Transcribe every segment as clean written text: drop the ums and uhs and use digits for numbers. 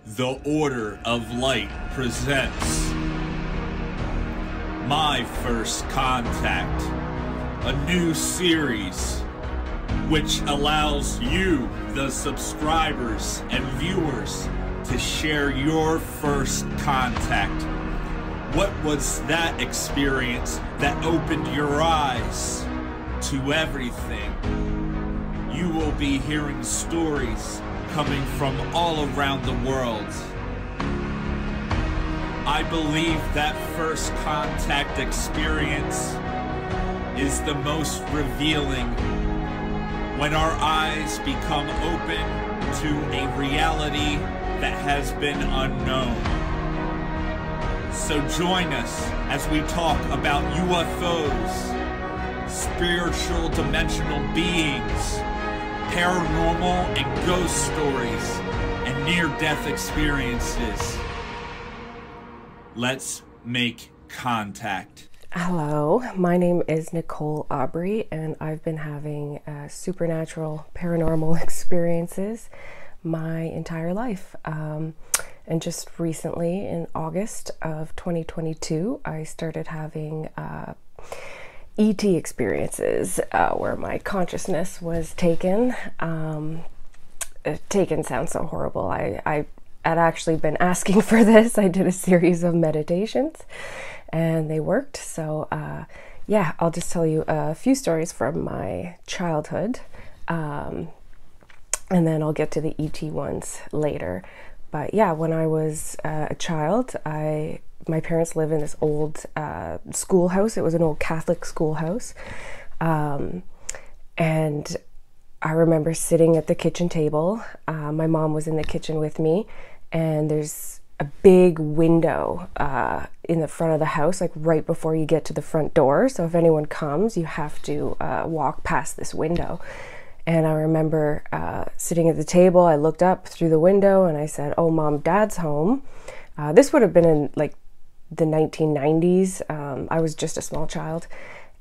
The Order of Light presents My First Contact, a new series which allows you, the subscribers and viewers, to share your first contact. What was that experience that opened your eyes to everything? You will be hearing stories coming from all around the world. I believe that first contact experience is the most revealing when our eyes become open to a reality that has been unknown. So join us as we talk about UFOs, spiritual dimensional beings, paranormal and ghost stories, and near-death experiences. Let's make contact. Hello, my name is Nicole Aubrey, and I've been having supernatural paranormal experiences my entire life. And just recently, in August of 2022, I started having ET experiences where my consciousness was taken. Taken sounds so horrible. I had actually been asking for this. I did a series of meditations and they worked. So yeah, I'll just tell you a few stories from my childhood, and then I'll get to the ET ones later. But yeah, when I was a child, my parents live in this old schoolhouse. It was an old Catholic schoolhouse. And I remember sitting at the kitchen table. My mom was in the kitchen with me, and there's a big window in the front of the house, like right before you get to the front door. So if anyone comes, you have to walk past this window. And I remember sitting at the table, I looked up through the window and I said, "Oh, Mom, Dad's home." This would have been in like the 1990s. I was just a small child,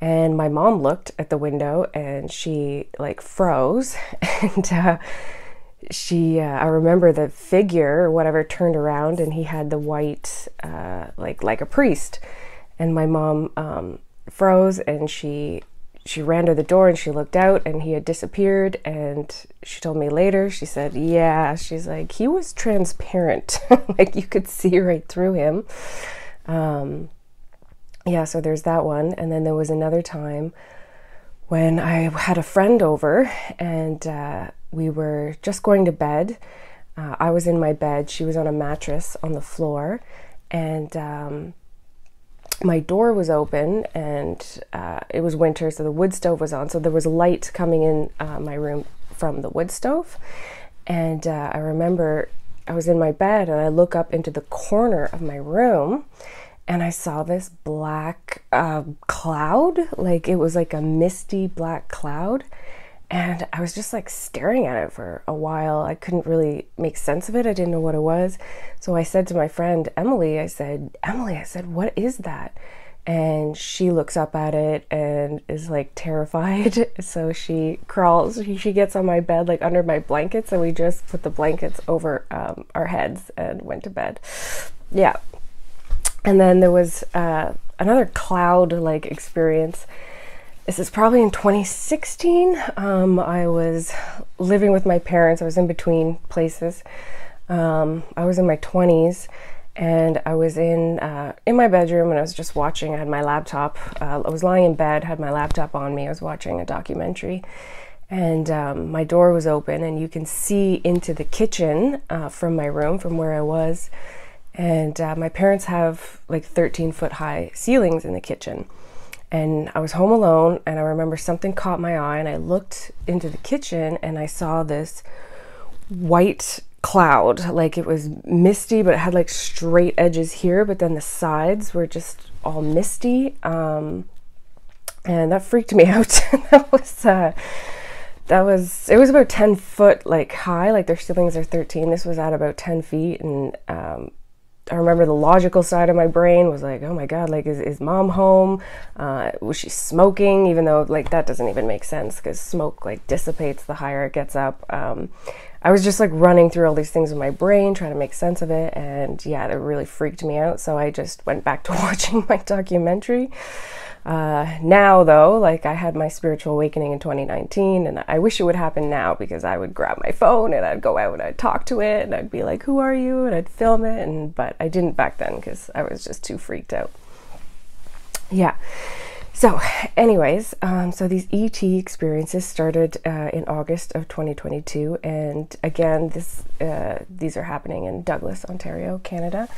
and my mom looked at the window and she like froze, and I remember the figure or whatever turned around, and he had the white like a priest, and my mom froze, and she ran to the door and she looked out and he had disappeared. And she told me later, she said, yeah, she's like, he was transparent. Like you could see right through him. Yeah, so there's that one. And then there was another time when I had a friend over, and we were just going to bed. I was in my bed, she was on a mattress on the floor, and my door was open, and it was winter, so the wood stove was on, so there was light coming in my room from the wood stove. And I remember I was in my bed and I look up into the corner of my room and I saw this black cloud, like it was like a misty black cloud. And I was just like staring at it for a while. I couldn't really make sense of it. I didn't know what it was. So I said to my friend, Emily, I said, what is that? And she looks up at it and is like terrified. So she crawls, she gets on my bed, like under my blankets, and we just put the blankets over our heads and went to bed. Yeah. And then there was another cloud-like experience. This is probably in 2016. I was living with my parents. I was in between places. I was in my 20s, and I was in my bedroom, and I was just watching. I had my laptop. I was lying in bed, had my laptop on me. I was watching a documentary, and my door was open, and you can see into the kitchen from my room, from where I was. And my parents have like 13-foot high ceilings in the kitchen. And I was home alone, and I remember something caught my eye, and I looked into the kitchen and I saw this white cloud. Like it was misty, but it had like straight edges here, but then the sides were just all misty. And that freaked me out. It was about 10 foot like high, like their ceilings are 13. This was at about 10 feet, and I remember the logical side of my brain was like, oh my God, like, is mom home? Was she smoking? Even though, like, that doesn't even make sense because smoke, like, dissipates the higher it gets up. I was just, like, running through all these things in my brain, trying to make sense of it. And yeah, it really freaked me out. So I just went back to watching my documentary. Now, though, like, I had my spiritual awakening in 2019, and I wish it would happen now because I would grab my phone and I'd go out and I'd talk to it and I'd be like, who are you? And I'd film it. But I didn't back then because I was just too freaked out. Yeah. So anyways, so these ET experiences started in August of 2022. And again, these are happening in Douglas, Ontario, Canada.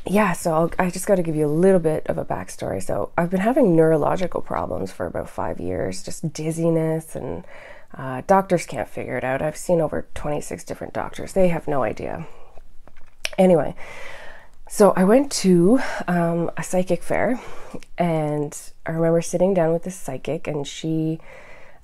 Yeah, so I just got to give you a little bit of a backstory. So I've been having neurological problems for about 5 years, just dizziness, and doctors can't figure it out. I've seen over 26 different doctors. They have no idea. Anyway, so I went to a psychic fair, and I remember sitting down with this psychic, and she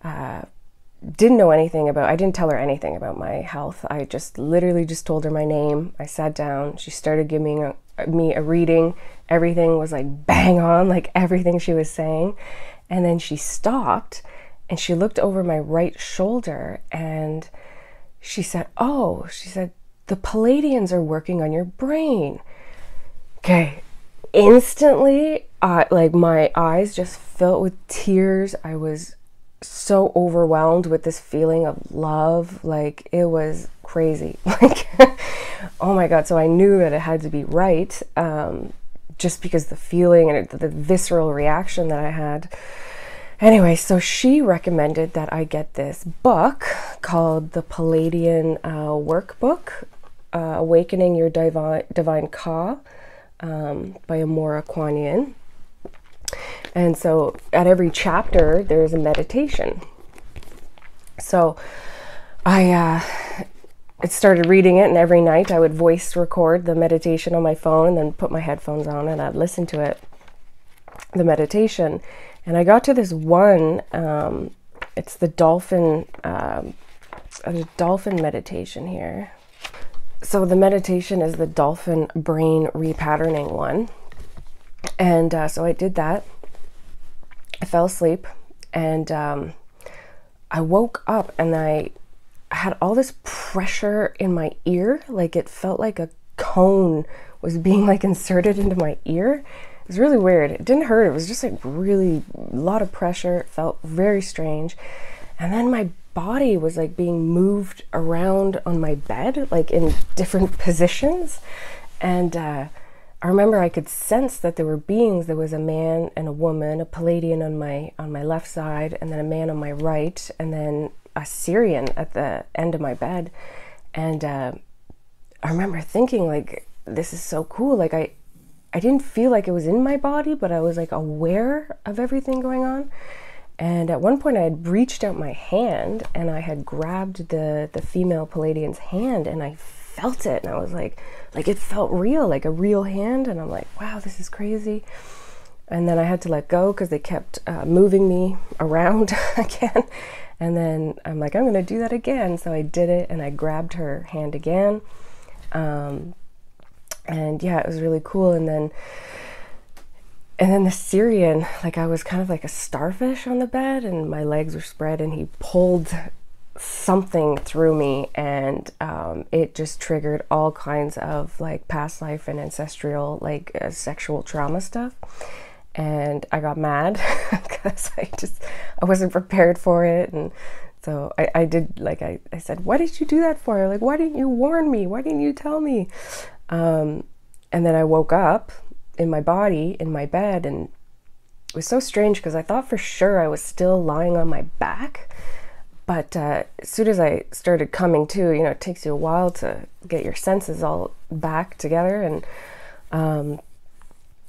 didn't know anything about, I didn't tell her anything about my health. I just literally just told her my name. I sat down. She started giving me a reading. Everything was like bang on, like everything she was saying. And then she stopped and she looked over my right shoulder and she said, oh, she said, the Pleiadians are working on your brain. Okay. Instantly, like my eyes just filled with tears. I was so overwhelmed with this feeling of love. Like, it was crazy. Like, oh my God. So I knew that it had to be right, just because the feeling and the visceral reaction that I had. Anyway, so she recommended that I get this book called The Pleiadian Workbook, Awakening Your Divine Ka, by Amora Kuan Yin. And so at every chapter, there's a meditation. So I started reading it, and every night I would voice record the meditation on my phone and then put my headphones on and I'd listen to it, the meditation. And I got to this one, it's the dolphin meditation here. So the meditation is the dolphin brain repatterning one. And so I did that. I fell asleep, and I woke up and I had all this pressure in my ear. Like, it felt like a cone was being like inserted into my ear. It was really weird. It didn't hurt. It was just like really a lot of pressure. It felt very strange. And then my body was like being moved around on my bed, like in different positions. And I remember I could sense that there were beings. There was a man and a woman, a Pleiadian on my left side, and then a man on my right, and then a Sirian at the end of my bed. And I remember thinking, like, this is so cool. Like, I didn't feel like it was in my body, but I was like aware of everything going on. And at one point I had reached out my hand and I had grabbed the female Pleiadian's hand, and I felt it, and I was like it felt real, like a real hand. And I'm like, wow, this is crazy. And then I had to let go because they kept moving me around again. And then I'm like, I'm going to do that again. So I did it, and I grabbed her hand again. And yeah, it was really cool. And then the Sirian, like, I was kind of like a starfish on the bed, and my legs were spread, and he pulled something through me, and it just triggered all kinds of like past life and ancestral, like sexual trauma stuff. And I got mad because I wasn't prepared for it. And so I did, like, I said, what did you do that for? Like, why didn't you warn me? Why didn't you tell me? And then I woke up in my body, in my bed, and it was so strange because I thought for sure I was still lying on my back. But as soon as I started coming to, you know, it takes you a while to get your senses all back together. And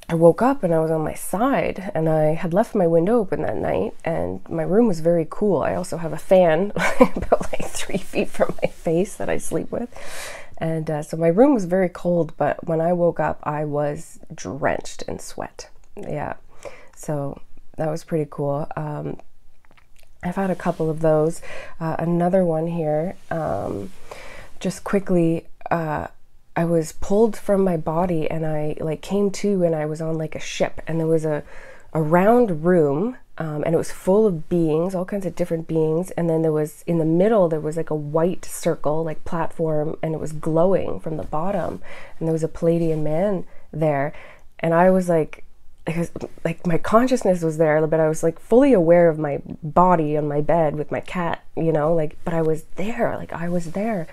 I woke up and I was on my side, and I had left my window open that night, and my room was very cool. I also have a fan about like 3 feet from my face that I sleep with. And so my room was very cold, but when I woke up, I was drenched in sweat. Yeah, so that was pretty cool. I've had a couple of those. Another one here, just quickly, I I was pulled from my body, and I like came to, and I was on like a ship, and there was a round room, and it was full of beings, all kinds of different beings. And then there was, in the middle, there was like a white circle, like platform, and it was glowing from the bottom. And there was a Pleiadian man there. And I was like my consciousness was there, but I was like fully aware of my body on my bed with my cat, you know, like, but I was there, like I was there.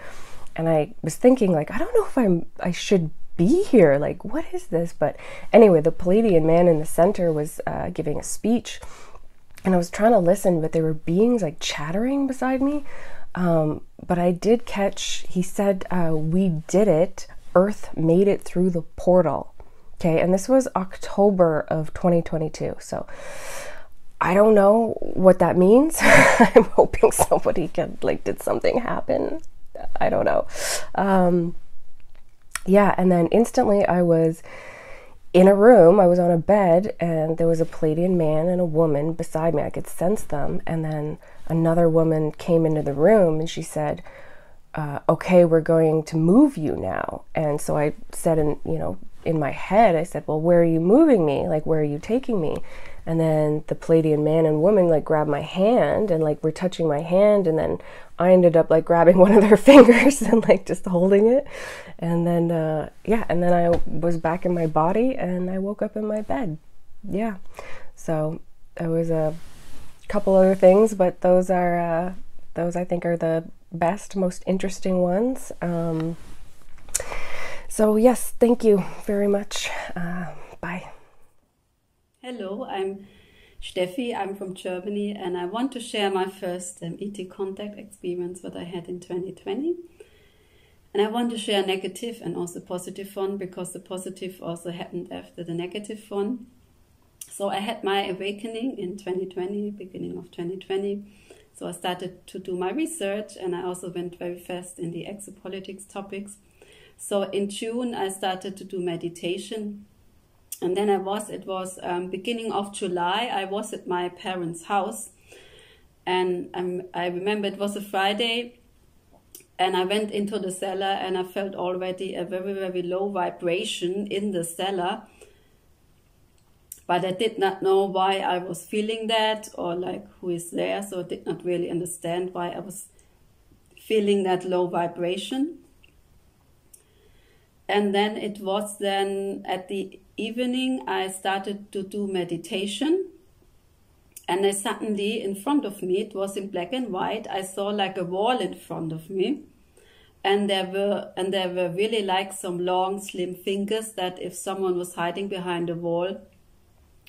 And I was thinking, like, I don't know if I should be here, like, what is this? But anyway, the Pleiadian man in the center was giving a speech, and I was trying to listen, but there were beings like chattering beside me. But I did catch, he said, we did it, Earth made it through the portal. Okay, and this was October of 2022, so I don't know what that means. I'm hoping somebody did something happen? I don't know. Yeah, and then instantly I was in a room, I was on a bed, and there was a Pleiadian man and a woman beside me. I could sense them. And then another woman came into the room, and she said, okay, we're going to move you now. And so I said, in my head, I said, well, where are you moving me? Like, where are you taking me? And then the Pleiadian man and woman like grabbed my hand and like were touching my hand, and then I ended up like grabbing one of their fingers and like just holding it. And then and then I was back in my body, and I woke up in my bed. Yeah. So it was a couple other things, but those I think are the best, most interesting ones. So yes, thank you very much. Bye. Hello, I'm Steffi, I'm from Germany, and I want to share my first ET contact experience that I had in 2020. And I want to share negative and also positive one, because the positive also happened after the negative one. So I had my awakening in 2020, beginning of 2020. So I started to do my research, and I also went very fast in the exopolitics topics. So in June, I started to do meditation. And then it was beginning of July, I was at my parents' house. And I remember it was a Friday, and I went into the cellar, and I felt already a very, very low vibration in the cellar. But I did not know why I was feeling that, or like who is there. So I did not really understand why I was feeling that low vibration. And then it was at the evening, I started to do meditation. And I suddenly, in front of me, it was in black and white, I saw like a wall in front of me. And there were really like some long, slim fingers that if someone was hiding behind a wall.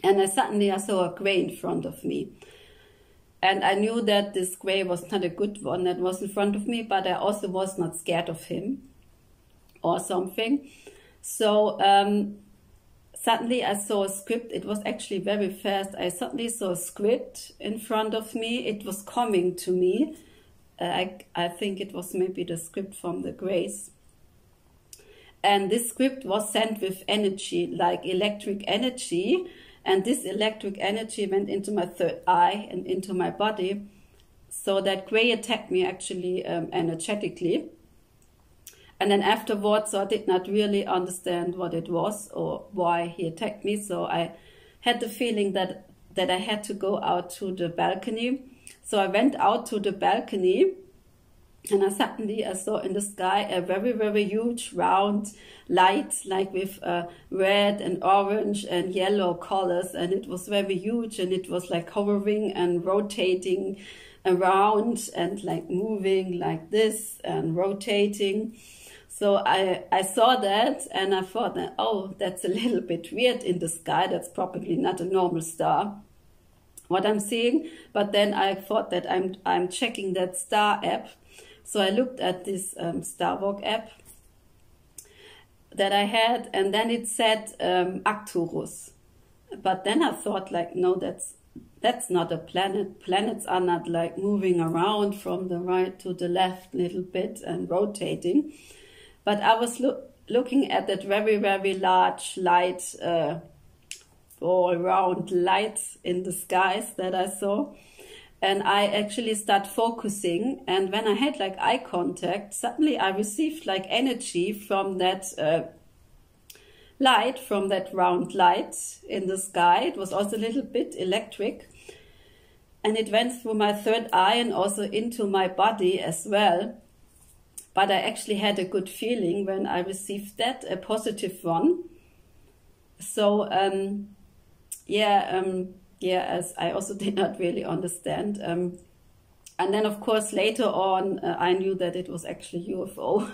And I saw a gray in front of me. And I knew that this gray was not a good one that was in front of me, but I also was not scared of him or something. So suddenly I saw a script. It was actually very fast. I suddenly saw a script in front of me. It was coming to me. I think it was maybe the script from the Grace. And this script was sent with energy, like electric energy. And this electric energy went into my third eye and into my body. So that gray attacked me actually energetically. And then afterwards, so I did not really understand what it was or why he attacked me. So I had the feeling that I had to go out to the balcony. So I went out to the balcony, and I saw in the sky a very, very huge round light, like with red and orange and yellow colors. And it was very huge, and it was like hovering and rotating around and like moving like this and rotating. So I saw that, and I thought that, oh, that's a little bit weird in the sky. That's probably not a normal star, what I'm seeing. But then I thought that I'm checking that star app. So I looked at this Starwalk app that I had, and then it said Arcturus. But then I thought, like, no, that's not a planet. Planets are not like moving around from the right to the left a little bit and rotating. But I was looking at that very, very large light, all round lights in the skies that I saw. and I actually start focusing. And when I had like eye contact, suddenly I received like energy from that light, from that round light in the sky. It was also a little bit electric. And it went through my third eye and also into my body as well. But I actually had a good feeling when I received that, a positive one. So, as I also did not really understand. And then, of course, later on, I knew that it was actually UFO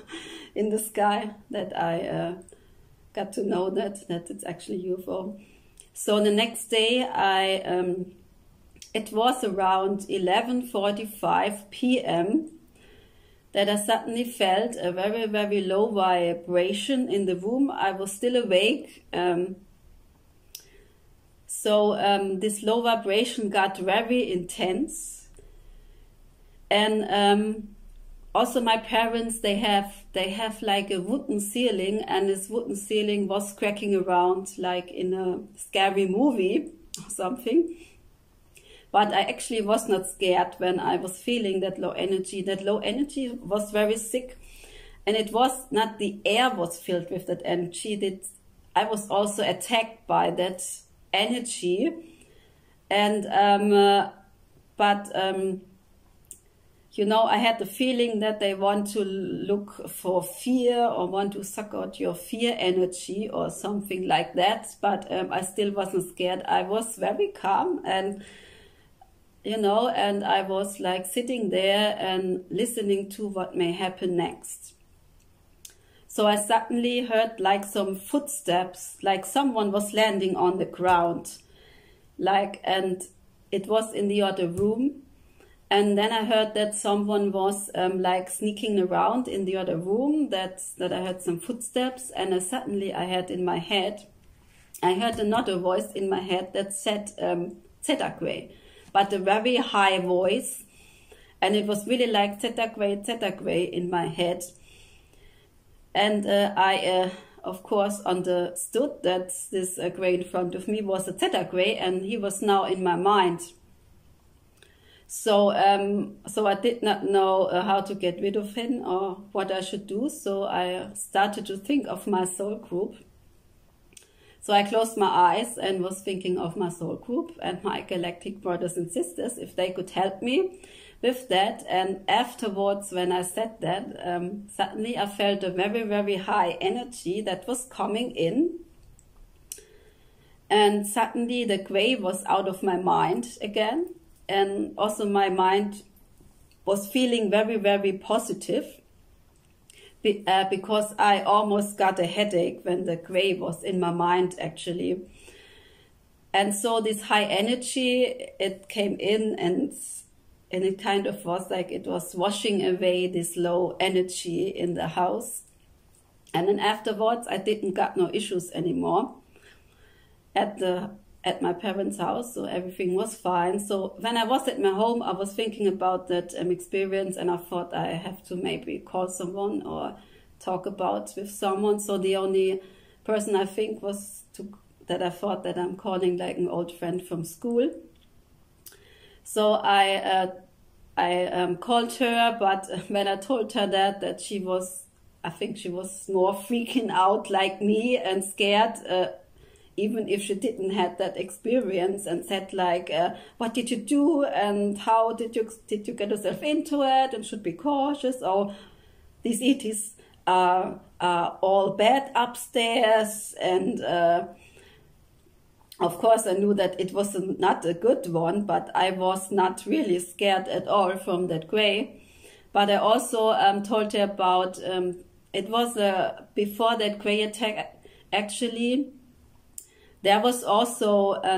in the sky, that I got to know that it's actually UFO. So the next day, it was around 11:45 p.m. that I suddenly felt a very, very low vibration in the room. I was still awake. So this low vibration got very intense. And also my parents, they have like a wooden ceiling, and this wooden ceiling was cracking around like in a scary movie or something. But I actually was not scared when I was feeling that low energy. That low energy was very sick. And it was not the air was filled with that energy. I was also attacked by that energy. And, I had the feeling that they want to look for fear or want to suck out your fear energy or something like that. But I still wasn't scared. I was very calm and I was like sitting there and listening to what may happen next. So I suddenly heard like some footsteps, like someone was landing on the ground, and it was in the other room. And then I heard that someone was sneaking around in the other room, that I heard some footsteps, and suddenly I had in my head, I heard another voice in my head that said Zeta Gray, but a very high voice, and it was really like Zeta Gray in my head. And I, of course, understood that this gray in front of me was a Zeta Gray, and he was now in my mind. So I did not know how to get rid of him or what I should do. So I started to think of my soul group. So I closed my eyes and was thinking of my soul group and my galactic brothers and sisters, if they could help me with that. And afterwards, when I said that, suddenly I felt a very, very high energy that was coming in. And suddenly the gray was out of my mind again. And also my mind was feeling very, very positive, because I almost got a headache when the gray was in my mind, actually. And so this high energy, it came in, and it kind of was like it was washing away this low energy in the house. And then afterwards, I didn't got no issues anymore at my parents' house, so everything was fine. So when I was at my home, I was thinking about that experience, and I thought I have to maybe call someone or talk about with someone. So the only person I think that I thought that I'm calling like an old friend from school. So I called her, but when I told her that I think she was more freaking out like me and scared, even if she didn't have that experience, and said like, what did you do and how did you get yourself into it, and should be cautious, or these ETs are all bad upstairs. And of course I knew that it was not a good one, but I was not really scared at all from that gray. But I also told her about, it was before that gray attack, actually. There was also a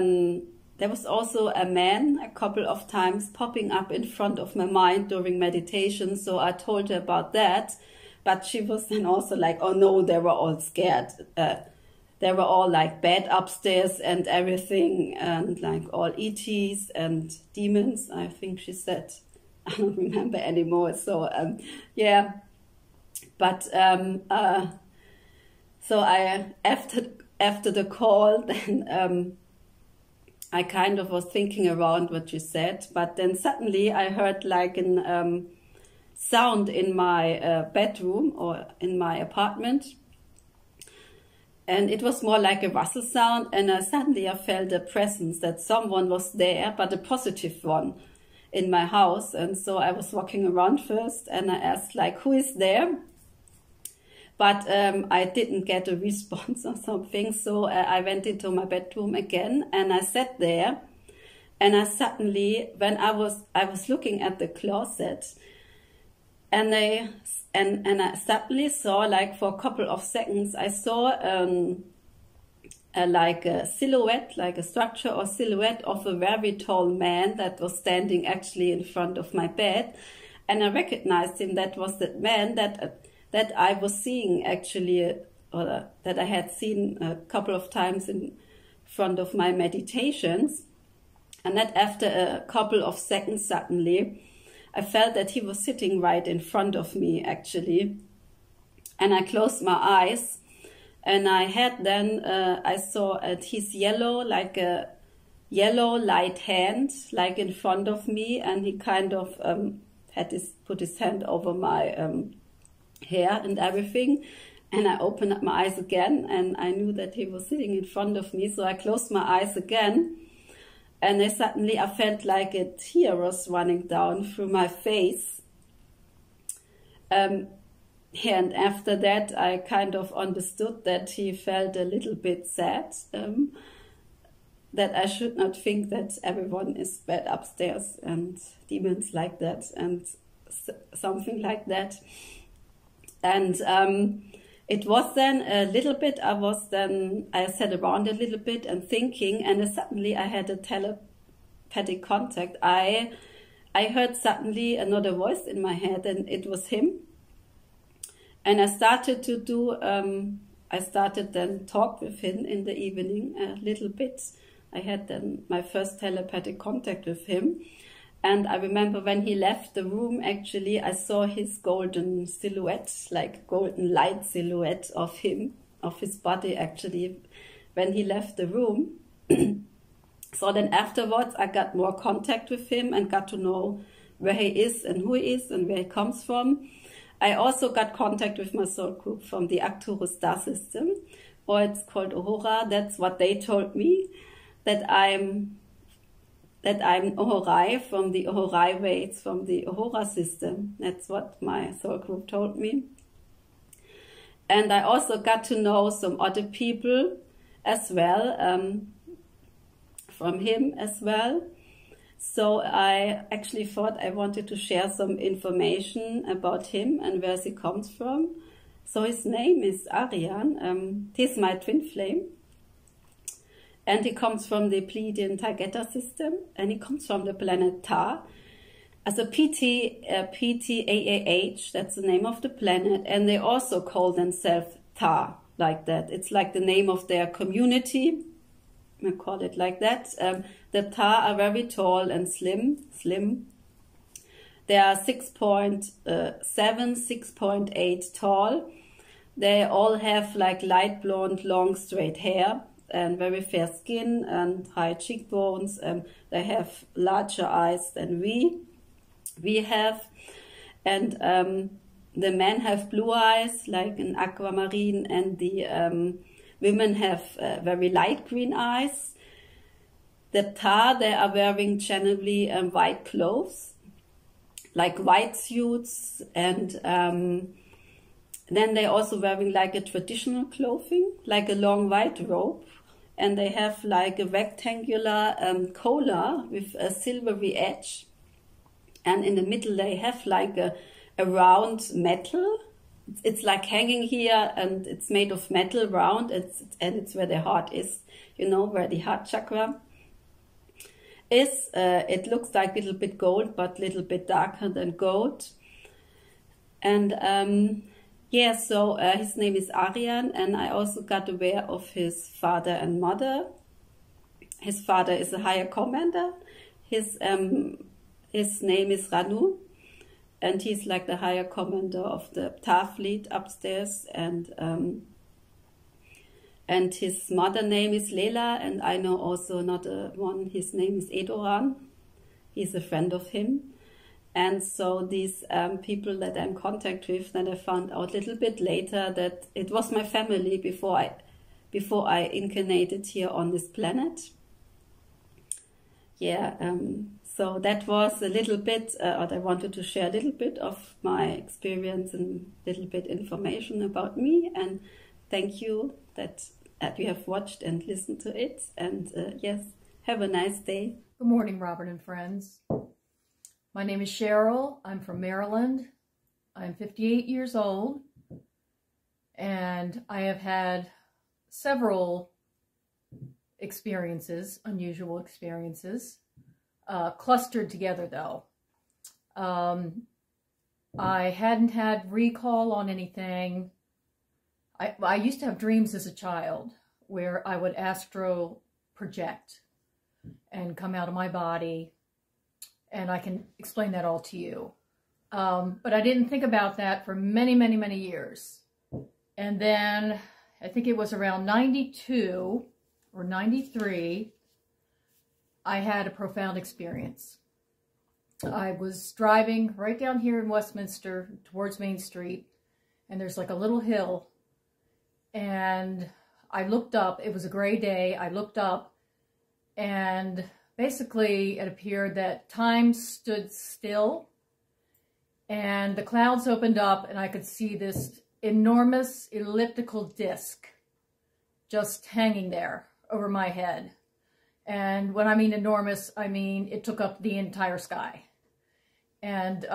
man a couple of times popping up in front of my mind during meditation. So I told her about that, but she was then also like, oh no, they were all scared. They were all like bad upstairs and everything, and like all ETs and demons, I think she said. I don't remember anymore. So yeah, but so I after the call, then I kind of was thinking around what you said, but then suddenly I heard like an sound in my bedroom or in my apartment. And it was more like a rustle sound, and suddenly I felt a presence that someone was there, but a positive one in my house. And so I was walking around first, and I asked like, who is there? But I didn't get a response or something. So I went into my bedroom again, and I sat there, and I suddenly, when I was looking at the closet, and I suddenly saw, like for a couple of seconds, I saw like a silhouette, like a structure or silhouette of a very tall man that was standing actually in front of my bed. And I recognized him. That was that man that I was seeing actually, or that I had seen a couple of times in front of my meditations. And that after a couple of seconds, suddenly, I felt that he was sitting right in front of me, actually. And I closed my eyes, and I had then, I saw his yellow, like a yellow light hand, like in front of me, and he kind of put his hand over my hair and everything. And I opened up my eyes again, and I knew that he was sitting in front of me, so I closed my eyes again. And then suddenly I felt like a tear was running down through my face. And after that, I kind of understood that he felt a little bit sad, that I should not think that everyone is bad upstairs and demons like that and something like that. And it was then a little bit, I sat around a little bit and thinking, and suddenly I had a telepathic contact. I heard suddenly another voice in my head, and it was him. And I started to do, I started then talk with him in the evening a little bit. I had then my first telepathic contact with him. And I remember when he left the room, actually, I saw his golden silhouette, like golden light silhouette of him, of his body, actually, when he left the room. So then afterwards, I got more contact with him and got to know where he is and who he is and where he comes from. I also got contact with my soul group from the Arcturus star system, or it's called Uhura. That's what they told me, that I'm Uhurai from the Uhurai ways, from the Uhura system. That's what my soul group told me. And I also got to know some other people as well, from him as well. So I actually thought I wanted to share some information about him and where he comes from. So his name is Arian. He's my twin flame. And he comes from the Pleiadian Taygeta system, and he comes from the planet Ta. As a PTAAH, that's the name of the planet, and they also call themselves Ta, like that. It's like the name of their community. I call it like that. The Ta are very tall and slim. They are 6.7, 6.8 tall. They all have like light blonde, long, straight hair, and very fair skin and high cheekbones. They have larger eyes than we have. And the men have blue eyes, like an aquamarine, and the women have very light green eyes. The Ta, they are wearing generally white clothes, like white suits, and then they're also wearing like a traditional clothing, like a long white robe. And they have like a rectangular collar with a silvery edge. And in the middle they have like a round metal. It's like hanging here, and it's made of metal, round, and it's where the heart is, you know, where the heart chakra is. It looks like a little bit gold, but a little bit darker than gold. And yeah, so his name is Arian, and I also got aware of his father and mother. His father is a higher commander. His name is Ranu, and he's like the higher commander of the Ta fleet upstairs. And And his mother name is Lela, and I know also another one, his name is Edoran. He's a friend of him. And so these people that I'm in contact with, then I found out a little bit later that it was my family before I incarnated here on this planet. Yeah, so that was a little bit, what I wanted to share a little bit of my experience and a little bit information about me. And thank you that you have watched and listened to it. And yes, have a nice day. Good morning, Robert and friends. My name is Cheryl. I'm from Maryland. I'm 58 years old, and I have had several experiences, unusual experiences, clustered together though. I hadn't had recall on anything. I used to have dreams as a child where I would astral project and come out of my body, and I can explain that all to you. But I didn't think about that for many, many, many years. And then I think it was around 92 or 93, I had a profound experience. I was driving right down here in Westminster towards Main Street, and there's like a little hill, and I looked up. It was a gray day. I looked up, and basically it appeared that time stood still, and the clouds opened up, and I could see this enormous elliptical disc just hanging there over my head. And when I mean enormous, I mean it took up the entire sky. And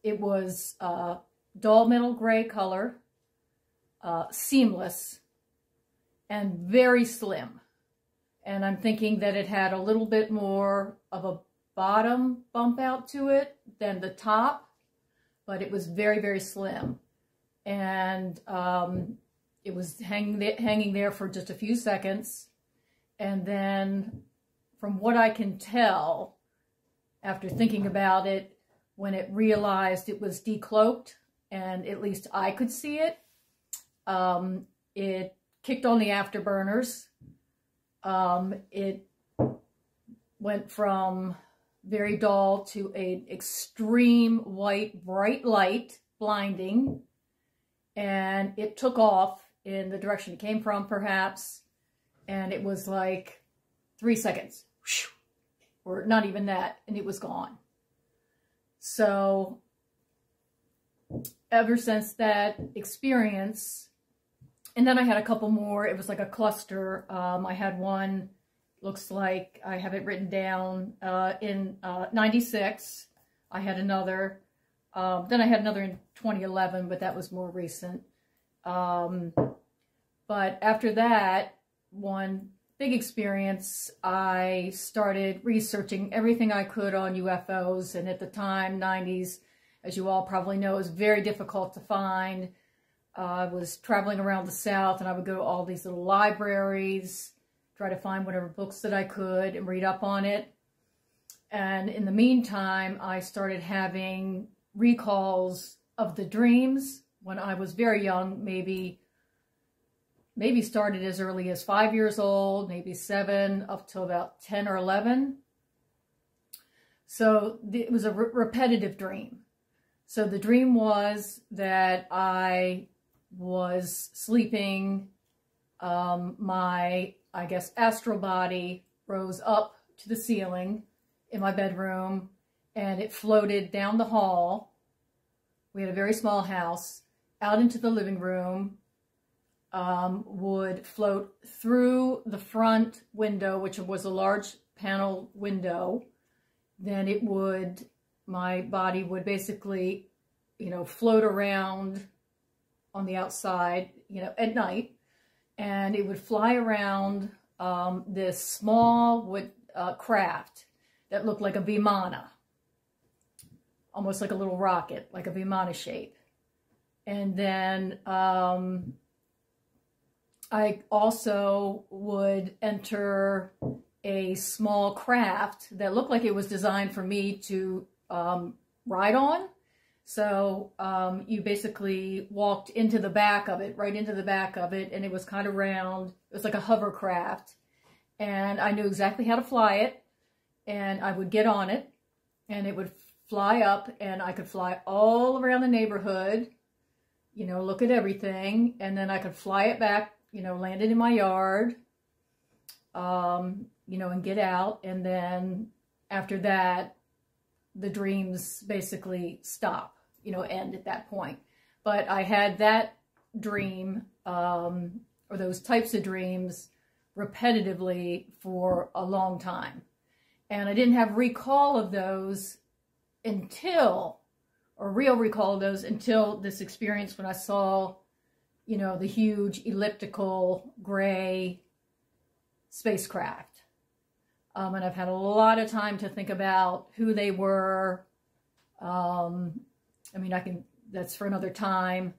it was dull metal gray color, seamless, and very slim. And I'm thinking that it had a little bit more of a bottom bump out to it than the top, but it was very, very slim. And it was hanging there for just a few seconds. And then, from what I can tell, after thinking about it, when it realized it was decloaked, and at least I could see it, it kicked on the afterburners. It went from very dull to an extreme white, bright light, blinding, and it took off in the direction it came from, perhaps, and it was like 3 seconds, or not even that, and it was gone. So ever since that experience, and then I had a couple more. It was like a cluster. I had one, looks like I have it written down, in 96. I had another. Then I had another in 2011, but that was more recent. But after that, one big experience, I started researching everything I could on UFOs. And at the time, 90s, as you all probably know, it was very difficult to find. I was traveling around the South, and I would go to all these little libraries, try to find whatever books that I could and read up on it. And in the meantime, I started having recalls of the dreams when I was very young, maybe started as early as 5 years old, maybe 7, up to about 10 or 11. So it was a repetitive dream. So the dream was that I was sleeping, my, I guess, astral body rose up to the ceiling in my bedroom, and it floated down the hall. We had a very small house, out into the living room, would float through the front window, which was a large panel window. Then it would, my body would basically, float around on the outside, at night, and it would fly around this small wood craft that looked like a Vimana, almost like a little rocket, like a Vimana shape. And then I also would enter a small craft that looked like it was designed for me to ride on. So you basically walked into the back of it, right into the back of it, and it was kind of round. It was like a hovercraft. And I knew exactly how to fly it, and I would get on it, and it would fly up, and I could fly all around the neighborhood, you know, look at everything, and then I could fly it back, you know, land it in my yard, you know, and get out. And then after that, the dreams basically stop, you know, end at that point. But I had that dream, or those types of dreams, repetitively for a long time. And I didn't have recall of those until, or real recall of those until this experience when I saw, you know, the huge elliptical gray spacecraft. And I've had a lot of time to think about who they were. I mean, that's for another time,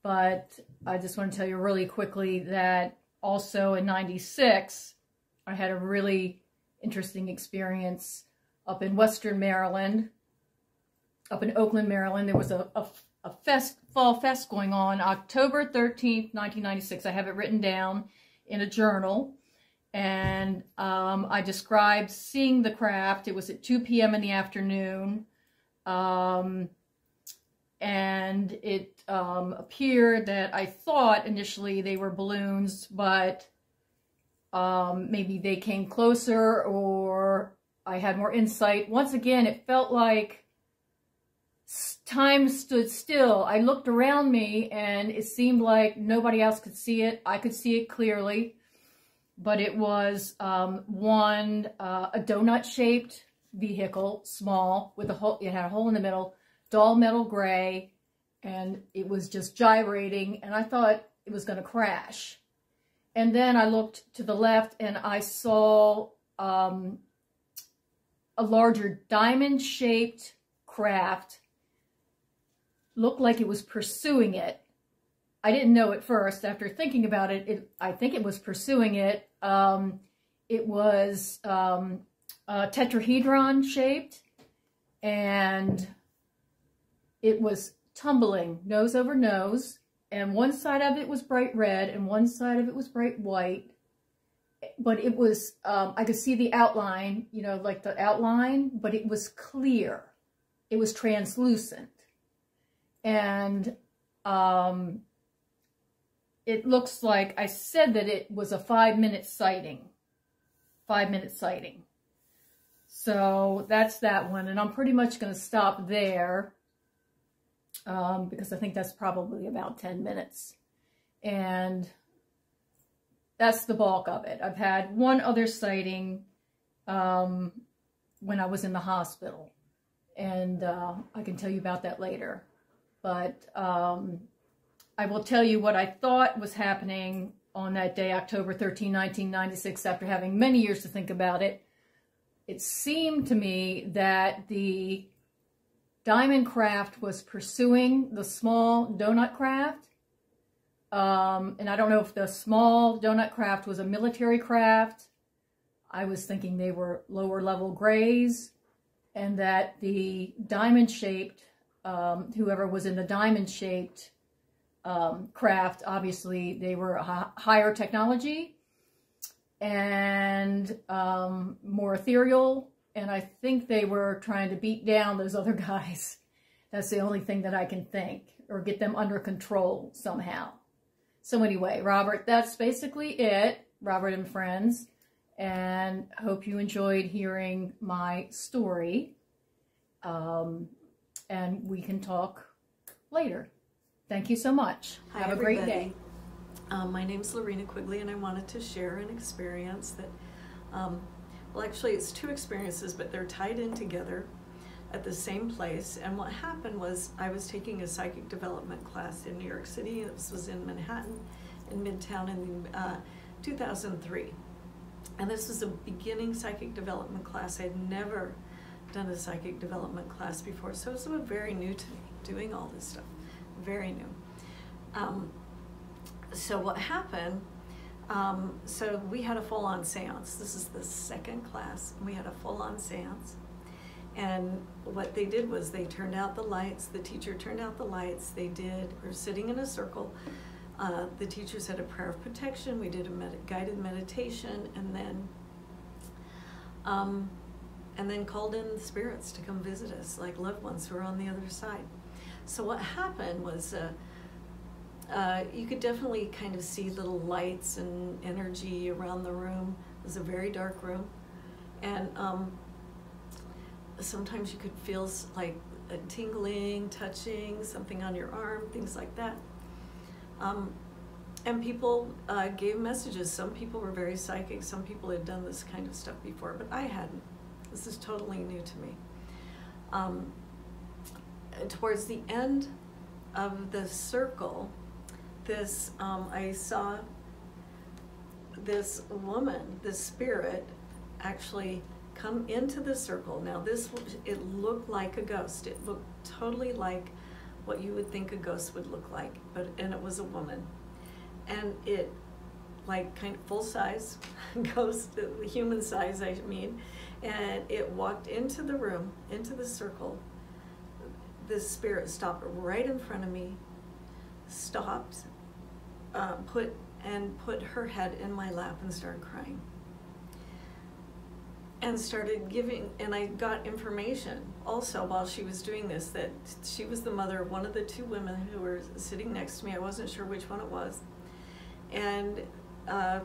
but I just want to tell you really quickly that also in '96, I had a really interesting experience up in Western Maryland, up in Oakland, Maryland. There was a fall fest going on October 13th, 1996. I have it written down in a journal. And I described seeing the craft. It was at 2 p.m. in the afternoon. And it appeared that I thought initially they were balloons, but maybe they came closer, or I had more insight. Once again, it felt like time stood still. I looked around me and it seemed like nobody else could see it. I could see it clearly. But it was a donut-shaped vehicle, small, with a hole. It had a hole in the middle, dull metal gray, and it was just gyrating. And I thought it was going to crash. And then I looked to the left, and I saw a larger diamond-shaped craft. Looked like it was pursuing it. I didn't know at first. After thinking about it, I think it was pursuing it. It was tetrahedron shaped, and it was tumbling nose over nose, and one side of it was bright red and one side of it was bright white. But it was, I could see the outline, you know, like the outline, but it was clear. It was translucent. And it looks like I said that it was a 5-minute sighting. 5-minute sighting. So that's that one. And I'm pretty much going to stop there because I think that's probably about 10 minutes. And that's the bulk of it. I've had one other sighting when I was in the hospital. And I can tell you about that later. But I will tell you what I thought was happening on that day, October 13, 1996, after having many years to think about it. It seemed to me that the diamond craft was pursuing the small donut craft. And I don't know if the small donut craft was a military craft. I was thinking they were lower level grays, and that the diamond-shaped, whoever was in the diamond-shaped craft, obviously they were higher technology and more ethereal, and I think they were trying to beat down those other guys. That's the only thing that I can think, or get them under control somehow. So anyway, Robert, that's basically it, Robert and friends, and hope you enjoyed hearing my story, and we can talk later. Thank you so much. Hi, Have everybody. a great day. My name's Lorena Quigley, and I wanted to share an experience that, well, actually it's two experiences, but they're tied in together at the same place. And what happened was I was taking a psychic development class in New York City. This was in Manhattan, in Midtown, in 2003. And this was a beginning psychic development class. I had never done a psychic development class before, so it was very new to me, doing all this stuff. Very new. So what happened, so we had a full-on seance. This is the second class, and we had a full-on seance. And what they did was they turned out the lights. The teacher turned out the lights. We're sitting in a circle. The teacher said a prayer of protection. We did a guided meditation, and then called in the spirits to come visit us, like loved ones who were on the other side. So what happened was you could definitely kind of see little lights and energy around the room. It was a very dark room. And sometimes you could feel like a tingling, touching, something on your arm, things like that. And people gave messages. Some people were very psychic. Some people had done this kind of stuff before, but I hadn't. This is totally new to me. Towards the end of the circle, I saw this woman, this spirit, actually come into the circle. Now it looked like a ghost. It looked totally like what you would think a ghost would look like, and it was a woman. And it, like kind of full size ghost, human size I mean, and it walked into the room, into the circle. This spirit stopped right in front of me, stopped, put her head in my lap and started crying. And started giving, and I got information also while she was doing this, that she was the mother of one of the two women who were sitting next to me. I wasn't sure which one it was. And I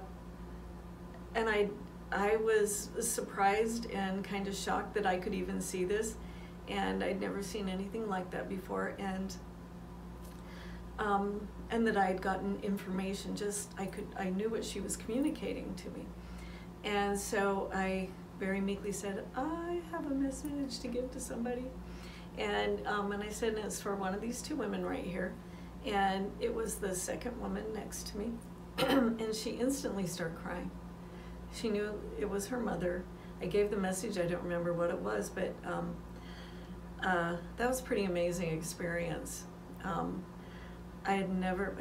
was surprised and kind of shocked that I could even see this, and I'd never seen anything like that before, and that I had gotten information. I knew what she was communicating to me, and so I very meekly said, I have a message to give to somebody, and I said, it's for one of these two women right here, and it was the second woman next to me, and she instantly started crying. She knew it was her mother. I gave the message. I don't remember what it was, but that was a pretty amazing experience. I had never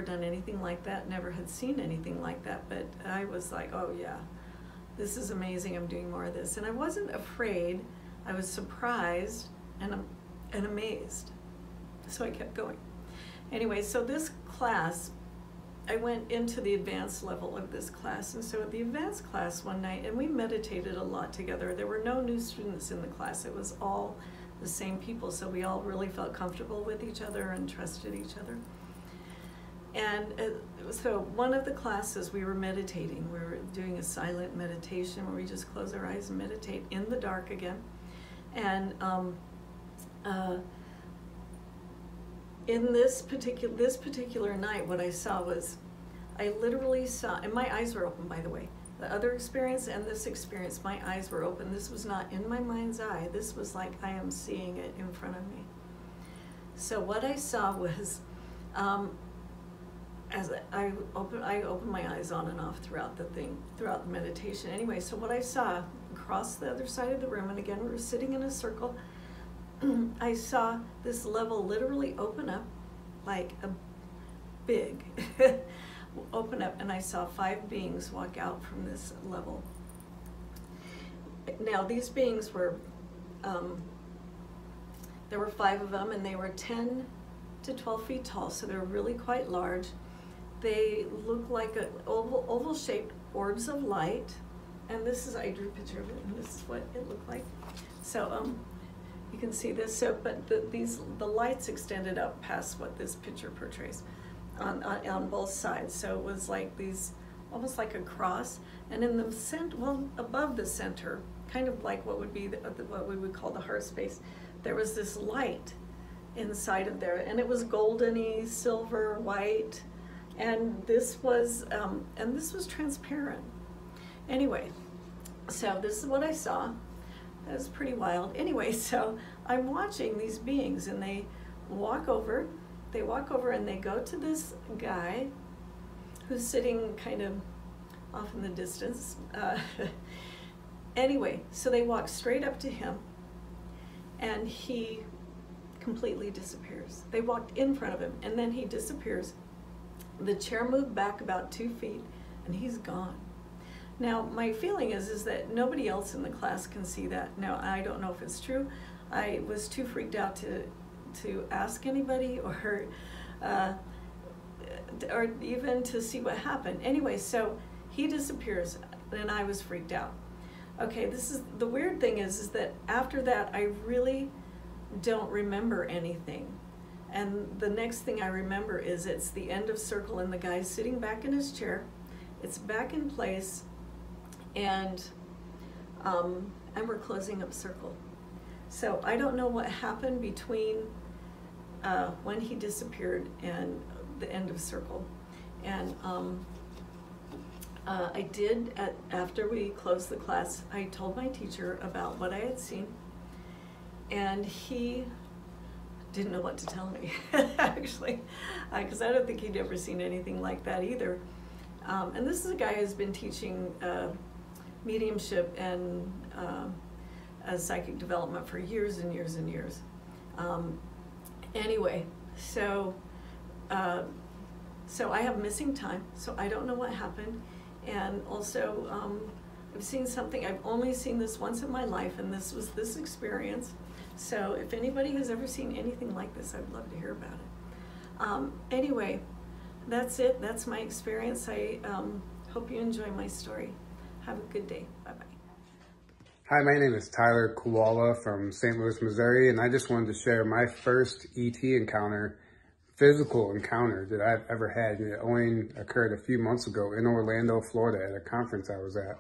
done anything like that, never had seen anything like that, but I was like, oh yeah, this is amazing, I'm doing more of this. And I wasn't afraid, I was surprised and amazed. So I kept going. Anyway, so this class, I went into the advanced level of this class, and so at the advanced class one night, and we meditated a lot together. There were no new students in the class, it was all the same people, so we all really felt comfortable with each other and trusted each other. And so one of the classes we were meditating, we were doing a silent meditation where we just close our eyes and meditate in the dark again. And in this particular night, what I saw was, I literally saw, and my eyes were open, by the way. The other experience and this experience, my eyes were open. This was not in my mind's eye. This was like I am seeing it in front of me. So what I saw was, as I opened my eyes on and off throughout the meditation. Anyway, so what I saw across the other side of the room, and again, we were sitting in a circle, I saw this level literally open up, like a big open up, and I saw 5 beings walk out from this level. Now these beings were, there were 5 of them, and they were 10 to 12 feet tall, so they were really quite large. They looked like oval-shaped orbs of light, and this is, I drew a picture of it, and this is what it looked like. So you can see this. So, but the lights extended up past what this picture portrays on both sides. So it was like these, almost like a cross, and in the center, well, above the center, kind of like what would be what we would call the heart space, there was this light inside of there, and it was goldeny, silver, white, and this was transparent. Anyway, so this is what I saw. It was pretty wild. Anyway, so I'm watching these beings, and they walk over and they go to this guy who's sitting kind of off in the distance. Anyway, so they walk straight up to him, and he completely disappears. They walked in front of him, and then he disappears. The chair moved back about 2 feet, and he's gone. Now, my feeling is that nobody else in the class can see that. Now, I don't know if it's true. I was too freaked out to ask anybody or even to see what happened. Anyway, so he disappears, and I was freaked out. Okay, this is the weird thing is that after that, I really don't remember anything. And the next thing I remember is it's the end of circle, and the guy's sitting back in his chair. It's back in place, and we're closing up circle. So I don't know what happened between when he disappeared and the end of circle. And I did, after we closed the class, I told my teacher about what I had seen, and he didn't know what to tell me, actually, because I don't think he'd ever seen anything like that either. And this is a guy who's been teaching mediumship and psychic development for years and years and years. Anyway, so I have missing time, so I don't know what happened. And also, I've seen something, I've only seen this once in my life, and this was this experience. So if anybody has ever seen anything like this, I'd love to hear about it. Anyway, that's it. That's my experience. I hope you enjoy my story. Have a good day. Bye-bye. Hi, my name is Tyler Kuala from St. Louis, Missouri, and I just wanted to share my first ET encounter, physical encounter that I've ever had. And it only occurred a few months ago in Orlando, Florida at a conference I was at.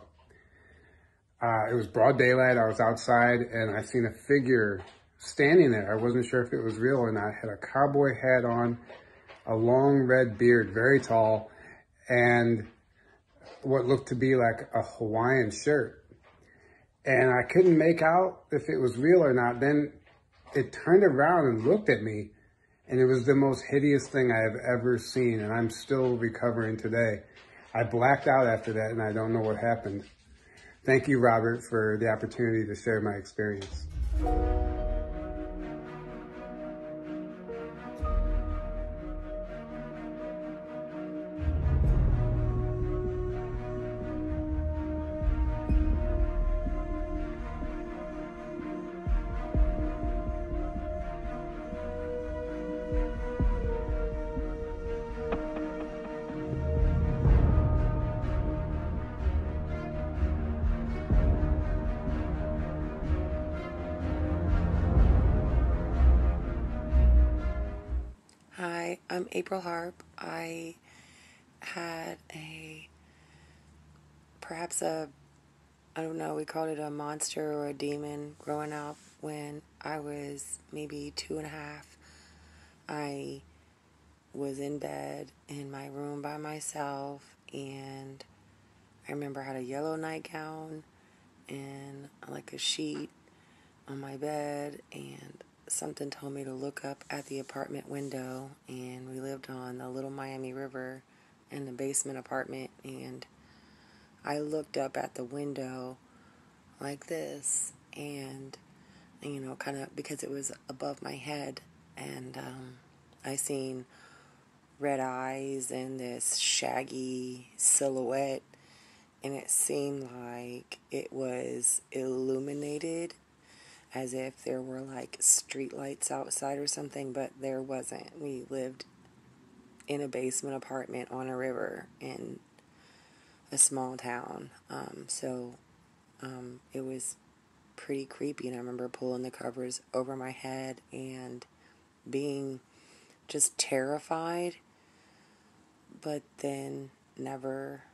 It was broad daylight, I was outside, and I seen a figure standing there. I wasn't sure if it was real, and I had a cowboy hat on, a long red beard, very tall, and what looked to be like a Hawaiian shirt. And I couldn't make out if it was real or not. Then it turned around and looked at me, and it was the most hideous thing I have ever seen, and I'm still recovering today. I blacked out after that, and I don't know what happened. Thank you, Robert, for the opportunity to share my experience. Hi, I'm April Harp. I had perhaps I don't know, we called it a monster or a demon growing up when I was maybe 2.5. I was in bed in my room by myself, and I remember I had a yellow nightgown and like a sheet on my bed, and something told me to look up at the apartment window, and we lived on the Little Miami River in the basement apartment, and I looked up at the window like this, and you know, kind of because it was above my head, and I seen red eyes and this shaggy silhouette, and it seemed like it was illuminated as if there were like street lights outside or something, but there wasn't. We lived in a basement apartment on a river in a small town. So it was pretty creepy, and I remember pulling the covers over my head and being just terrified, but then never.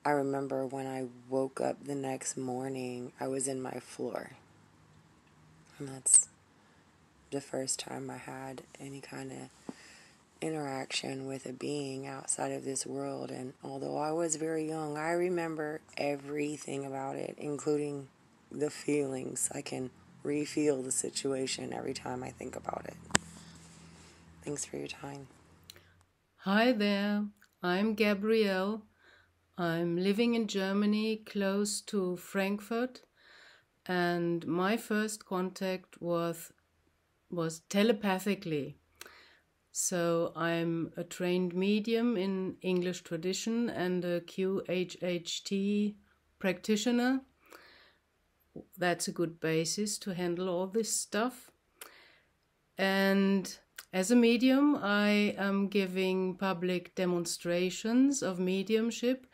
I remember when I woke up the next morning, I was in my floor. And that's the first time I had any kind of interaction with a being outside of this world. And although I was very young, I remember everything about it, including the feelings. I can re-feel the situation every time I think about it. Thanks for your time. Hi there, I'm Gabrielle. I'm living in Germany, close to Frankfurt, and my first contact was telepathically. So I'm a trained medium in English tradition and a QHHT practitioner. That's a good basis to handle all this stuff. And as a medium, I am giving public demonstrations of mediumship,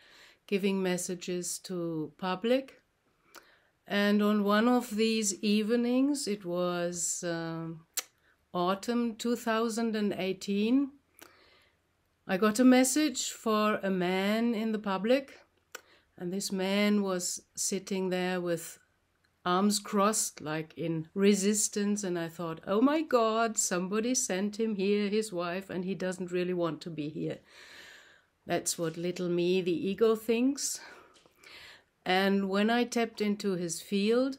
giving messages to public. And on one of these evenings, it was autumn 2018, I got a message for a man in the public, and this man was sitting there with arms crossed like in resistance, and I thought, oh my God, somebody sent him here, his wife, and he doesn't really want to be here. That's what little me, the ego, thinks. And when I tapped into his field,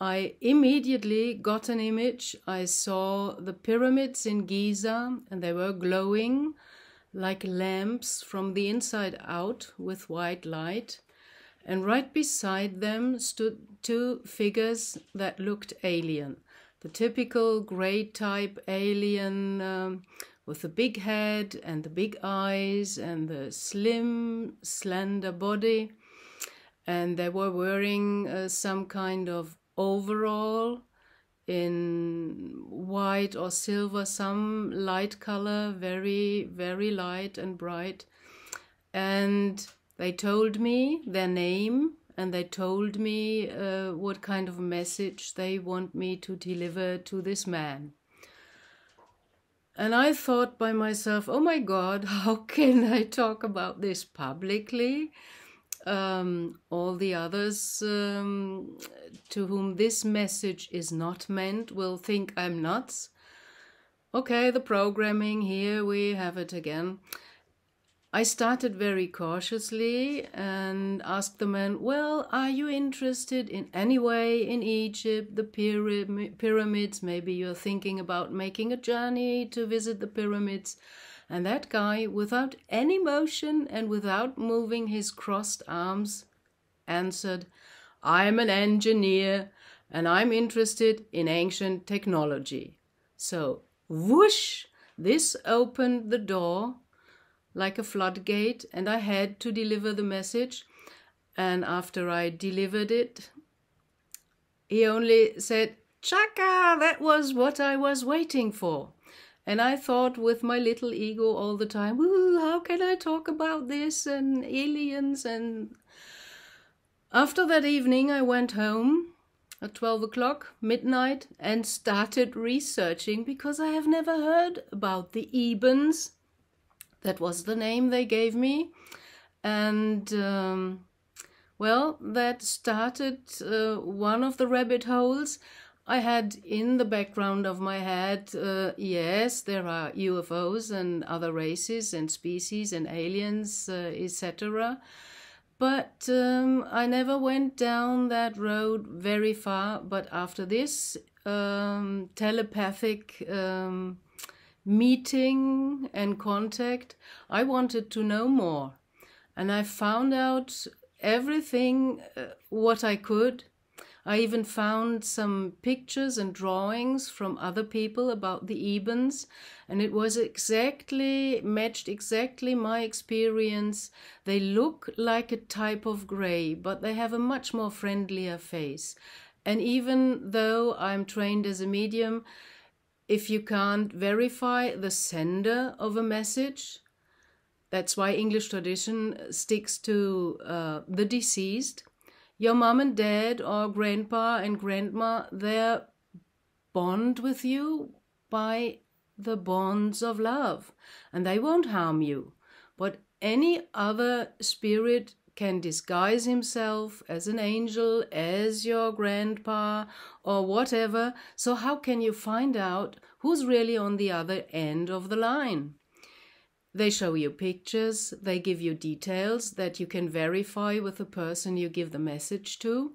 I immediately got an image. I saw the pyramids in Giza, and they were glowing like lamps from the inside out with white light. And right beside them stood two figures that looked alien. The typical grey type alien with the big head and the big eyes and the slim, slender body. And they were wearing some kind of overall in white or silver, some light color, very, very light and bright. And they told me their name, and they told me what kind of message they want me to deliver to this man. And I thought by myself, oh my God, how can I talk about this publicly? All the others to whom this message is not meant will think I'm nuts. Okay, the programming, here we have it again. I started very cautiously and asked the man, well, are you interested in any way in Egypt, the pyramids? Maybe you're thinking about making a journey to visit the pyramids. And that guy, without any motion and without moving his crossed arms, answered, I'm an engineer and I'm interested in ancient technology. So, whoosh, this opened the door like a floodgate, and I had to deliver the message. And after I delivered it, he only said, Chaka, that was what I was waiting for. And I thought with my little ego all the time, ooh, how can I talk about this and aliens? And after that evening, I went home at 12 o'clock, midnight, and started researching because I have never heard about the Ebens. That was the name they gave me. And, well, that started one of the rabbit holes. I had in the background of my head, yes, there are UFOs and other races and species and aliens, etc. But I never went down that road very far. But after this telepathic meeting and contact, I wanted to know more. And I found out everything what I could. I even found some pictures and drawings from other people about the Ebens, and it was matched exactly my experience. They look like a type of grey, but they have a much more friendlier face. And even though I'm trained as a medium, if you can't verify the sender of a message, that's why English tradition sticks to the deceased. Your mom and dad or grandpa and grandma, they're bond with you by the bonds of love, and they won't harm you. But any other spirit can disguise himself as an angel, as your grandpa, or whatever. So how can you find out who's really on the other end of the line? They show you pictures, they give you details that you can verify with the person you give the message to,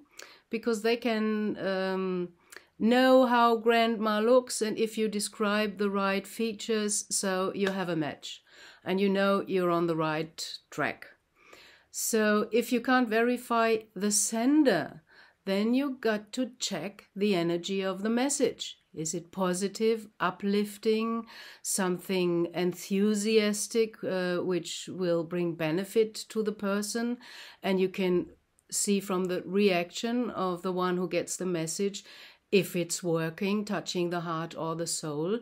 because they can know how grandma looks, and if you describe the right features, so you have a match and you know you're on the right track. So if you can't verify the sender, then you got to check the energy of the message. Is it positive, uplifting, something enthusiastic, which will bring benefit to the person? And you can see from the reaction of the one who gets the message if it's working, touching the heart or the soul.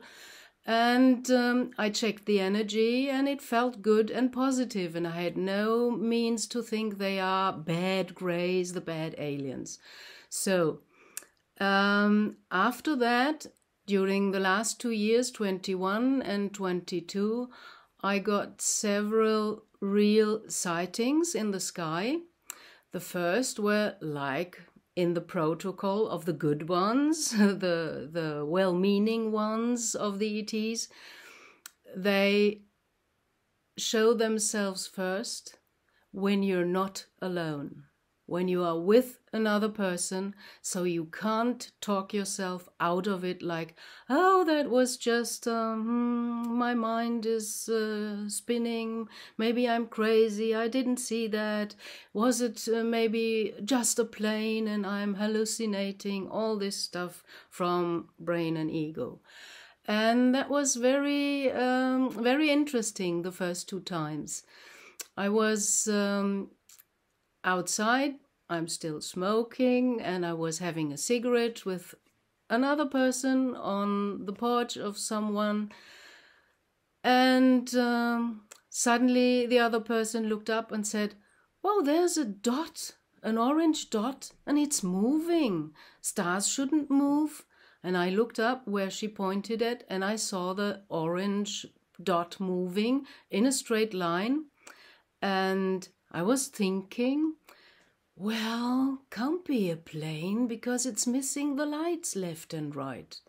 And I checked the energy, and it felt good and positive, and I had no means to think they are bad greys, the bad aliens. So after that, during the last 2 years, 21 and 22, I got several real sightings in the sky. The first were like in the protocol of the good ones, the well-meaning ones of the ETs. They show themselves first when you're not alone, when you are with another person, so you can't talk yourself out of it like, oh, that was just, my mind is spinning, maybe I'm crazy, I didn't see that, was it maybe just a plane and I'm hallucinating, all this stuff from brain and ego. And that was very, very interesting the first 2 times. I was outside, I'm still smoking, and I was having a cigarette with another person on the porch of someone, and suddenly the other person looked up and said, "Whoa, there's a dot, an orange dot, and it's moving. Stars shouldn't move." And I looked up where she pointed at, and I saw the orange dot moving in a straight line. And I was thinking, well, can't be a plane because it's missing the lights left and right.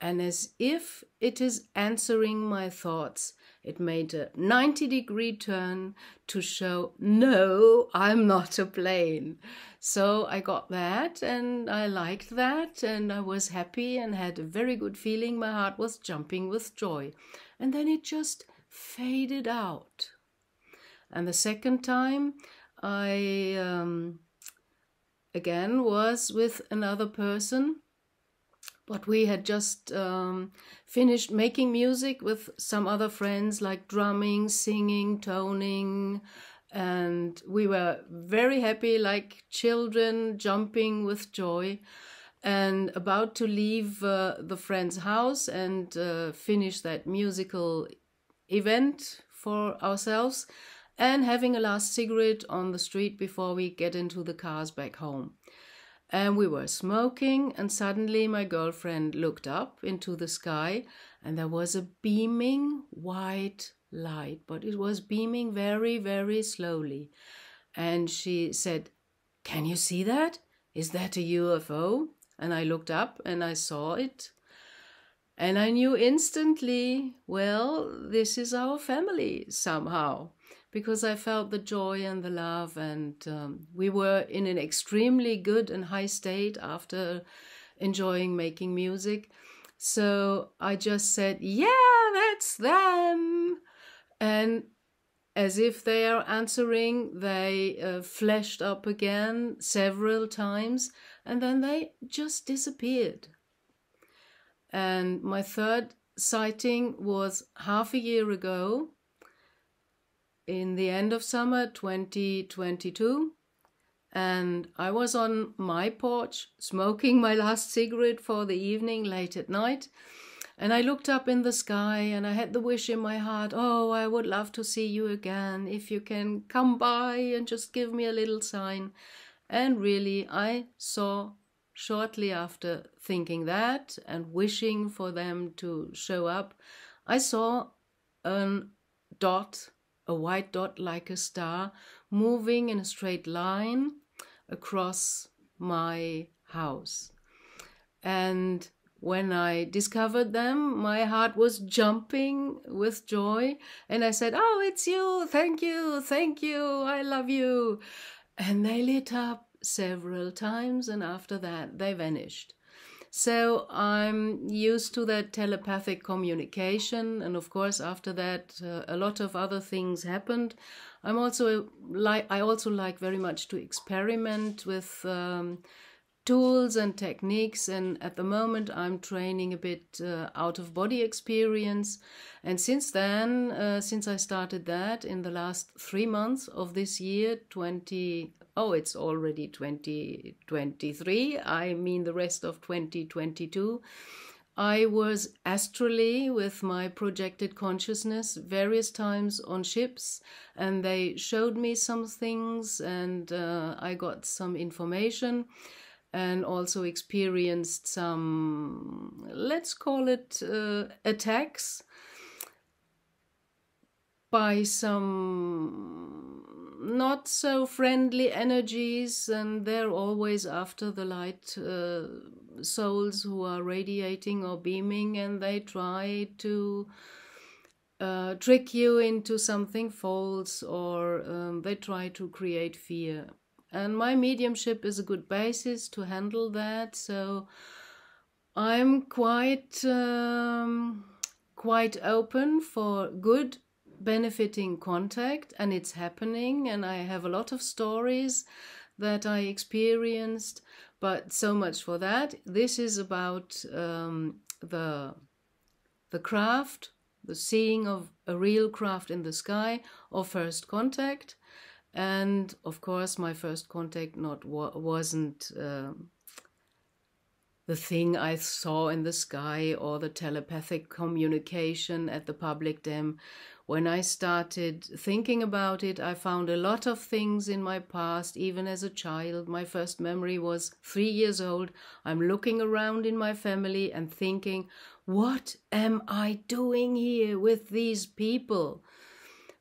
And as if it is answering my thoughts, it made a 90-degree turn to show, no, I'm not a plane. So I got that, and I liked that, and I was happy and had a very good feeling. My heart was jumping with joy. And then it just faded out. And the second time, I again was with another person, but we had just finished making music with some other friends, like drumming, singing, toning, and we were very happy, like children jumping with joy, and about to leave the friend's house and finish that musical event for ourselves, and having a last cigarette on the street before we get into the cars back home. And we were smoking, and suddenly my girlfriend looked up into the sky, and there was a beaming white light, but it was beaming very, very slowly. And she said, "Can you see that? Is that a UFO?" And I looked up and I saw it. And I knew instantly, well, this is our family somehow, because I felt the joy and the love, and we were in an extremely good and high state after enjoying making music. So I just said, yeah, that's them. And as if they are answering, they flashed up again several times, and then they just disappeared. And my third sighting was half a year ago, in the end of summer 2022, and I was on my porch smoking my last cigarette for the evening late at night, and I looked up in the sky and I had the wish in my heart, oh, I would love to see you again, if you can come by and just give me a little sign. And really I saw, shortly after thinking that and wishing for them to show up, I saw a dot, a white dot like a star, moving in a straight line across my house. And when I discovered them, my heart was jumping with joy, and I said, oh, it's you, thank you, I love you. And they lit up several times, and after that they vanished. So I'm used to that telepathic communication, and of course after that a lot of other things happened. I also like very much to experiment with tools and techniques, and at the moment I'm training a bit out-of-body experience. And since then, since I started that in the last 3 months of this year, it's already 2023, I mean the rest of 2022, I was astrally with my projected consciousness various times on ships, and they showed me some things, and I got some information, and also experienced some, let's call it attacks by some not so friendly energies, and they're always after the light souls who are radiating or beaming, and they try to trick you into something false, or they try to create fear. And my mediumship is a good basis to handle that, so I'm quite open for good benefiting contact, and it's happening, and I have a lot of stories that I experienced, but so much for that. This is about the craft, the seeing of a real craft in the sky, or first contact. And of course my first contact wasn't the thing I saw in the sky or the telepathic communication at the public dam. When I started thinking about it, I found a lot of things in my past, even as a child. My first memory was 3 years old. I'm looking around in my family and thinking, what am I doing here with these people?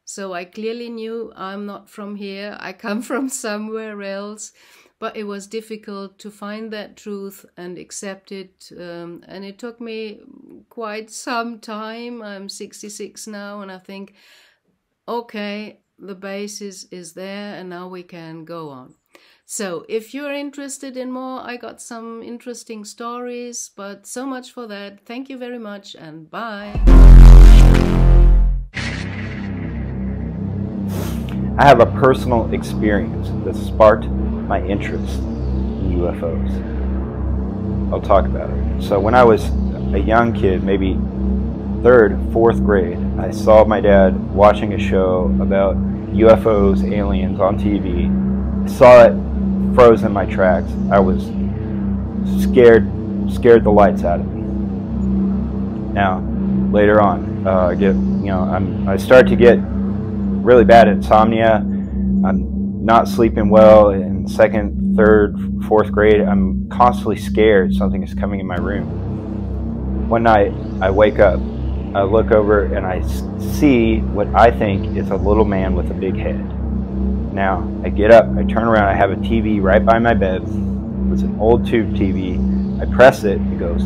So I clearly knew I'm not from here, I come from somewhere else, but it was difficult to find that truth and accept it, and it took me quite some time. I'm 66 now, and I think, okay, the basis is there, and now we can go on. So if you're interested in more, I got some interesting stories, but so much for that. Thank you very much, and bye. I have a personal experience that sparked my interest in UFOs. I'll talk about it. So when I was a young kid, maybe 3rd, 4th grade, I saw my dad watching a show about UFOs, aliens on TV. I saw it, froze in my tracks. I was scared the lights out of me. Now, later on, I start to get really bad insomnia. I'm not sleeping well. In 2nd, 3rd, 4th grade, I'm constantly scared something is coming in my room. One night, I wake up, I look over, and I see what I think is a little man with a big head. Now, I get up, I turn around, I have a TV right by my bed. It's an old tube TV. I press it, it goes,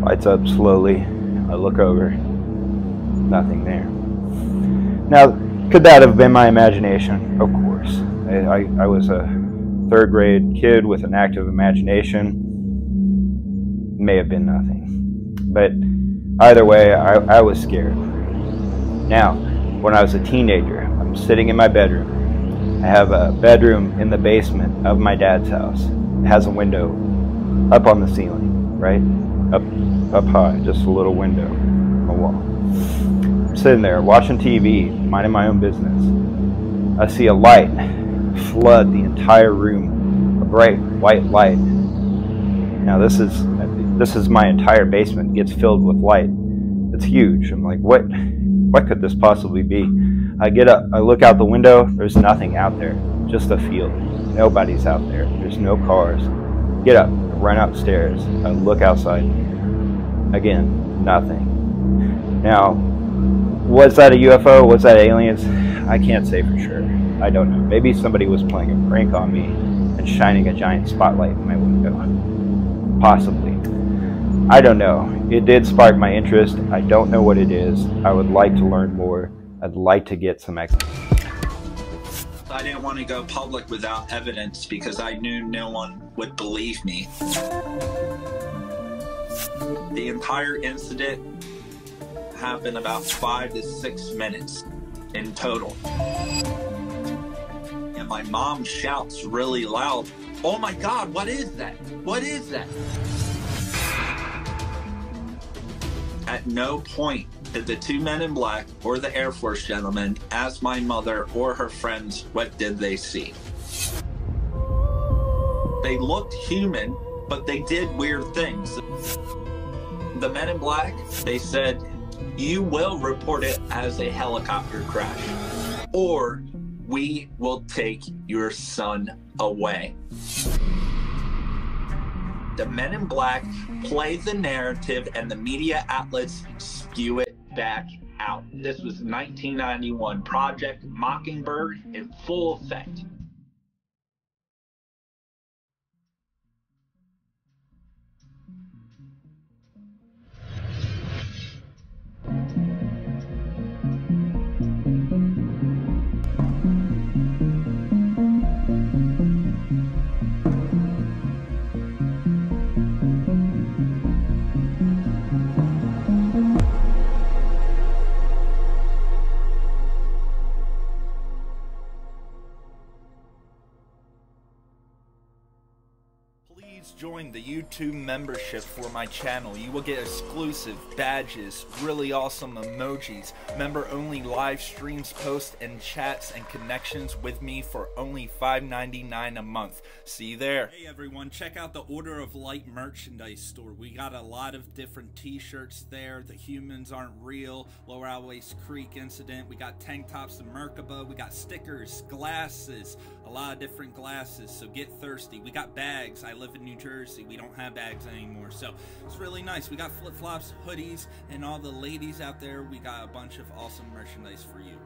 lights up slowly. I look over. Nothing there. Now, could that have been my imagination? Of course. I was a 3rd grade kid with an active imagination. May have been nothing. But either way, I was scared. Now, when I was a teenager, I'm sitting in my bedroom. I have a bedroom in the basement of my dad's house. It has a window up on the ceiling, right? Up high, just a little window on the wall. I'm sitting there watching TV, minding my own business. I see a light flood the entire room, a bright white light. Now this is my entire basement gets filled with light. It's huge. I'm like, what could this possibly be? I get up, I look out the window, there's nothing out there, just a field. Nobody's out there, there's no cars. Get up, run upstairs, I look outside. Again, nothing. Now, was that a UFO? Was that aliens? I can't say for sure. I don't know. Maybe somebody was playing a prank on me and shining a giant spotlight in my window. Possibly. I don't know. It did spark my interest. I don't know what it is. I would like to learn more. I'd like to get some explanation. I didn't want to go public without evidence because I knew no one would believe me. The entire incident happened about 5 to 6 minutes in total. my mom shouts really loud, "Oh my God, what is that? What is that?" At no point did the two men in black or the Air Force gentleman ask my mother or her friends what did they see. They looked human, but they did weird things. The men in black, they said, "You will report it as a helicopter crash, or we will take your son away." The men in black play the narrative and the media outlets spew it back out. This was 1991, Project Mockingbird in full effect. Please join the YouTube membership for my channel. You will get exclusive badges, really awesome emojis, member-only live streams, posts, and chats and connections with me for only $5.99 a month. See you there. Hey everyone, check out the Order of Light merchandise store. We got a lot of different t-shirts there. The Humans Aren't Real, Lower Always Creek Incident. We got tank tops to Merkaba. We got stickers, glasses, a lot of different glasses, so get thirsty. We got bags. I live in New Jersey. We don't have bags anymore, so it's really nice. We got flip-flops, hoodies, and all the ladies out there, we got a bunch of awesome merchandise for you.